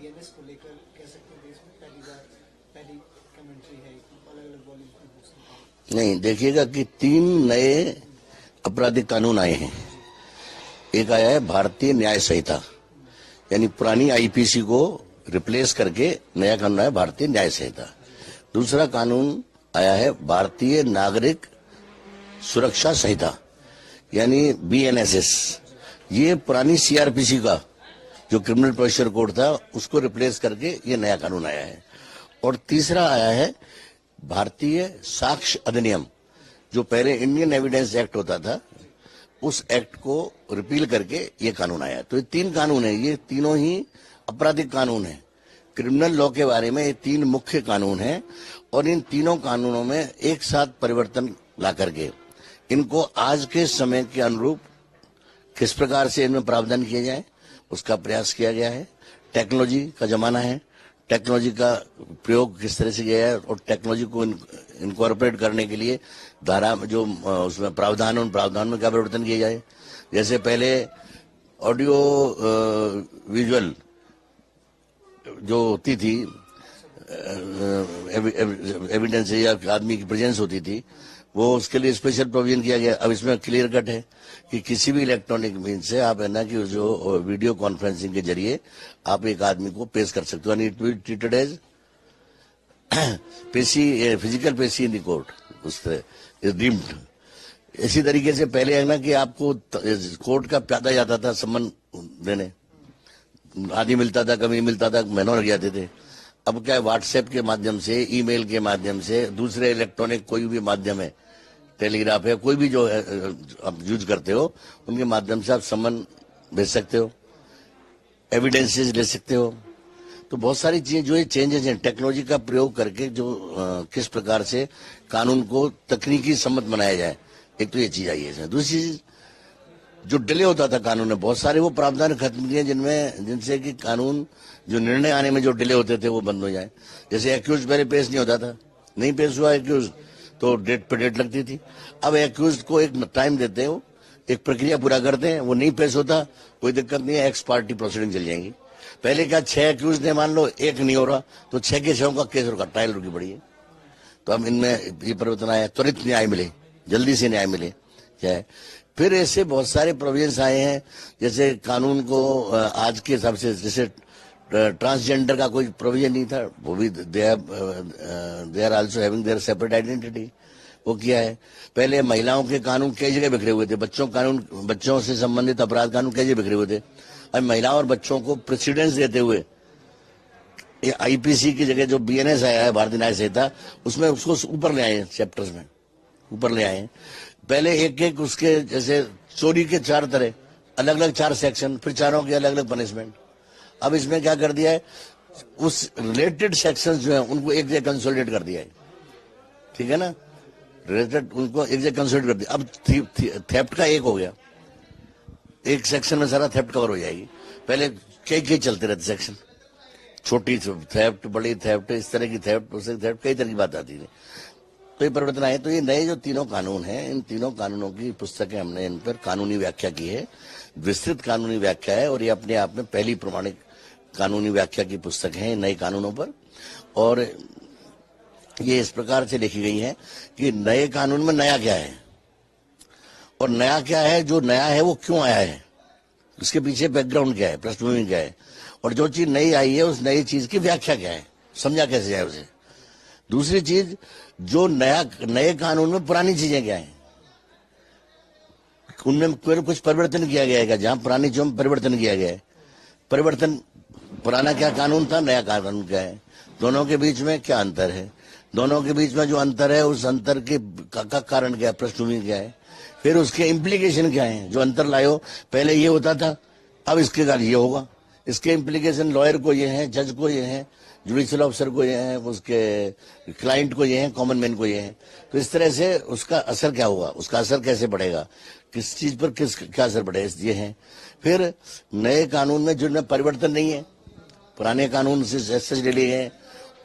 BNS को लेकर कह सकते हैं देश में पहली कमेंट्री है, अलग अलग बॉलीवुड में। नहीं, देखिएगा कि 3 नए आपराधिक कानून आए हैं। एक आया है भारतीय न्याय संहिता, यानी पुरानी आईपीसी को रिप्लेस करके नया कानून आया भारतीय न्याय संहिता। दूसरा कानून आया है भारतीय नागरिक सुरक्षा संहिता, यानी बीएनएसएस। ये पुरानी सीआरपीसी का जो क्रिमिनल प्रोसीजर कोड था उसको रिप्लेस करके ये नया कानून आया है। और तीसरा आया है भारतीय साक्ष्य अधिनियम, जो पहले इंडियन एविडेंस एक्ट होता था, उस एक्ट को रिपील करके ये कानून आया। तो ये 3 कानून है, ये तीनों ही आपराधिक कानून है। क्रिमिनल लॉ के बारे में ये 3 मुख्य कानून हैं और इन तीनों कानूनों में एक साथ परिवर्तन ला करके इनको आज के समय के अनुरूप किस प्रकार से इनमें प्रावधान किए जाए उसका प्रयास किया गया है। टेक्नोलॉजी का जमाना है, टेक्नोलॉजी का प्रयोग किस तरह से किया है और टेक्नोलॉजी को इनकॉर्पोरेट करने के लिए धारा जो उसमें प्रावधान उन प्रावधान में क्या परिवर्तन किए जाए। जैसे पहले ऑडियो विजुअल जो होती थी, एविडेंस या आदमी की प्रेजेंस होती थी, वो उसके लिए स्पेशल प्रोविजन किया गया। अब इसमें क्लियर कट है कि किसी भी इलेक्ट्रॉनिक मीन से आप है ना कि जो वीडियो कॉन्फ्रेंसिंग के जरिए आप एक आदमी को पेश कर सकते हो, यानी इट विल ट्रीटेड एज पेशी, फिजिकल पेशी इन द कोर्ट, उस तरह इज डीम्ड। इसी तरीके से पहले है ना कि आपको कोर्ट का प्यादा जाता था सम्मन देने, आदि मिलता था, कभी मिलता था, महीनों लग जाते थे। अब क्या है, व्हाट्सएप के माध्यम से, ईमेल के माध्यम से, दूसरे इलेक्ट्रॉनिक कोई भी माध्यम है, टेलीग्राफ है, कोई भी जो है आप यूज करते हो, उनके माध्यम से आप सम्मन भेज सकते हो, एविडेंसेस ले सकते हो। तो बहुत सारी चीजें जो ये चेंजेस हैं टेक्नोलॉजी का प्रयोग करके जो किस प्रकार से कानून को तकनीकी सम्मत बनाया जाए, एक तो ये चीज आई है। दूसरी चीज जो डिले होता था कानून में, बहुत सारे वो प्रावधान खत्म किए जिनसे कि कानून जो निर्णय आने में जो डिले होते थे वो बंद हो जाए। जैसे एक्यूज पहले पेश नहीं होता था, नहीं पेश हुआ एक्यूज तो डेट पे डेट लगती थी। अब एक्यूज को एक टाइम देते हो, एक प्रक्रिया पूरा करते हैं, वो नहीं पेश होता कोई दिक्कत नहीं है, एक्स पार्टी प्रोसीडिंग चल जाएंगी। पहले क्या 6 एक्यूज ने, मान लो 1 नहीं हो रहा तो 6 के 6 का केस रुका, ट्रायल रुकी पड़ी है। तो अब इनमें ये परिवर्तन आया, त्वरित न्याय मिले, जल्दी से न्याय मिले क्या है। फिर ऐसे बहुत सारे प्रोविजंस आए हैं, जैसे कानून को आज के हिसाब से, जैसे ट्रांसजेंडर का कोई प्रोविजन नहीं था, वो भी they are also having their separate identity, वो किया है। पहले महिलाओं के कानून कई जगह बिखरे हुए थे, बच्चों से संबंधित अपराध कानून कई जगह बिखरे हुए थे। अब महिलाओं और बच्चों को प्रेसिडेंस देते हुए आईपीसी की जगह जो बीएनएस आया है भारतीय न्याय संहिता, उसमें उसको ऊपर ले आए हैं, चैप्टर्स में ऊपर ले आए हैं। पहले एक एक उसके, जैसे चोरी के 4 तरह, अलग अलग 4 सेक्शन, फिर चारों की अलग अलग पनिशमेंट। अब इसमें क्या कर दिया है, उस रिलेटेड सेक्शंस जो है उनको एक जगह कंसोलिडेट कर दिया है, ठीक है ना, रिलेटेड उनको एक जगह कंसोलिडेट कर दिया। अब थेफ्ट का एक हो गया, एक सेक्शन में सारा थेफ्ट कवर हो जाएगी। पहले कई चलते रहते सेक्शन, छोटी थेफ्ट, बड़ी थेफ्ट, इस तरह की थेफ्ट, उस थेफ्ट, कई तरह की बात आती है। तो ये परिवर्तन आए। तो ये नए जो तीनों कानून हैं, इन तीनों कानूनों की पुस्तकें हमने इन पर कानूनी व्याख्या की है, विस्तृत कानूनी व्याख्या है, और ये अपने आप में पहली प्रमाणिक कानूनी व्याख्या की पुस्तक है नए कानूनों पर। और ये इस प्रकार से लिखी गई है कि नए कानून में नया क्या है और नया क्या है, जो नया है वो क्यों आया है, उसके पीछे बैकग्राउंड क्या है, पृष्ठभूमि क्या है, और जो चीज नई आई है उस नई चीज की व्याख्या क्या है, समझा कैसे जाए उसे। दूसरी चीज, जो नए कानून में पुरानी चीजें क्या है, उनमें कुछ परिवर्तन किया गया है, जहां पुरानी चीजों में परिवर्तन किया गया है। परिवर्तन, पुराना क्या कानून था, नया कानून क्या है, दोनों के बीच में क्या अंतर है, दोनों के बीच में जो अंतर है उस अंतर के का कारण क्या है, पृष्ठभूमि क्या है, फिर उसके इम्प्लीकेशन क्या है। जो अंतर लाए हो, पहले ये होता था, अब इसके कारण ये होगा, इसके इम्प्लीकेशन लॉयर को ये है, जज को ये है, जुडिशियल ऑफिसर को ये है, उसके क्लाइंट को ये है, कॉमन मैन को ये है। तो इस तरह से उसका असर क्या होगा, उसका असर कैसे पड़ेगा, किस चीज पर क्या असर पड़ेगा, ये है। फिर नए कानून में जिनमें परिवर्तन नहीं है, पुराने कानून से ले लिए हैं,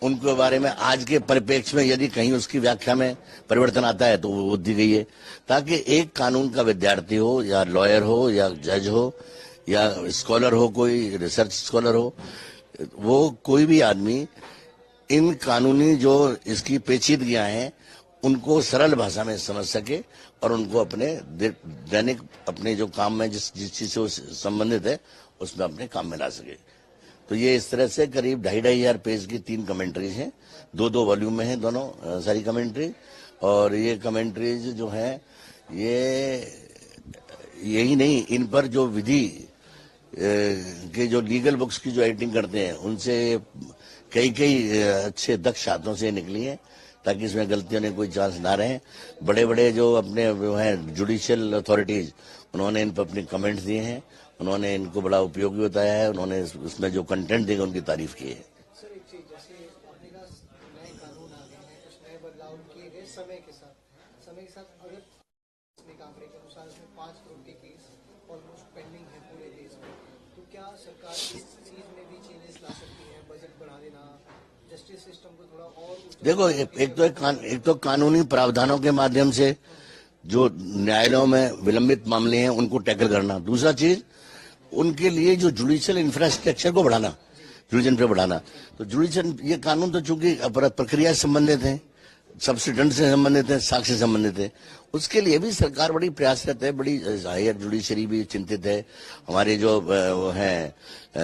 उनके बारे में आज के परिप्रेक्ष्य में यदि कहीं उसकी व्याख्या में परिवर्तन आता है तो वो दी गई है, ताकि एक कानून का विद्यार्थी हो या लॉयर हो या जज हो या स्कॉलर हो, कोई रिसर्च स्कॉलर हो, वो कोई भी आदमी इन कानूनी जो इसकी पेचीदगियां हैं उनको सरल भाषा में समझ सके और उनको अपने दैनिक अपने जो काम में जिस चीज से वो संबंधित है उसमें अपने काम में ला सके। तो ये इस तरह से करीब 2,500 पेज की 3 कमेंट्रीज हैं, 2-2 वॉल्यूम में हैं दोनों सारी कमेंट्री। और ये कमेंट्रीज जो हैं ये यही नहीं, इन पर जो विधि के जो लीगल बुक्स की जो एडिटिंग करते हैं उनसे कई अच्छे दक्ष हाथों से निकली हैं, ताकि इसमें गलतियों ने कोई चांस ना रहे। बड़े बड़े जो अपने वो हैं जुडिशियल अथॉरिटीज, उन्होंने इन पर अपने कमेंट्स दिए हैं, उन्होंने इनको बड़ा उपयोगी बताया है, उन्होंने उसमें जो कंटेंट देगा उनकी तारीफ की है। सर एक चीज, जैसे आपने कहा नए कानून आ गए हैं, कुछ नए बदलाव किए गए समय के साथ अगर इसमें आंकड़े के अनुसार इसमें 5 करोड़ के केस ऑलमोस्ट पेंडिंग है पूरे देश में, तो क्या सरकार इस चीज में भी चेंजेस ला सकती है, बजट बढ़ा देना, जस्टिस सिस्टम को थोड़ा और देखो, एक तो कानूनी प्रावधानों के माध्यम से जो न्यायालयों में विलंबित मामले हैं उनको टैकल करना, दूसरा चीज उनके लिए जो जुडिशियल इंफ्रास्ट्रक्चर को बढ़ाना, जुडिशन पे बढ़ाना। तो जुडिशन ये कानून तो चूंकि प्रक्रिया से संबंधित है, सब्सिडेंट से संबंधित है, साक्ष्य से संबंधित है, उसके लिए भी सरकार बड़ी प्रयासरत है, बड़ी हायर जुडिशरी भी चिंतित है, हमारे जो हैं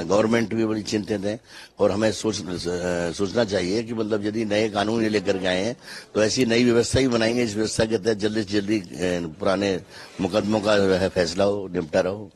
गवर्नमेंट भी बड़ी चिंतित है। और हमें सोचना चाहिए कि मतलब यदि नए कानून लेकर के आए हैं तो ऐसी नई व्यवस्था ही बनाएंगे, इस व्यवस्था के तहत जल्दी से जल्दी पुराने मुकदमों का फैसला हो, निपटारा हो।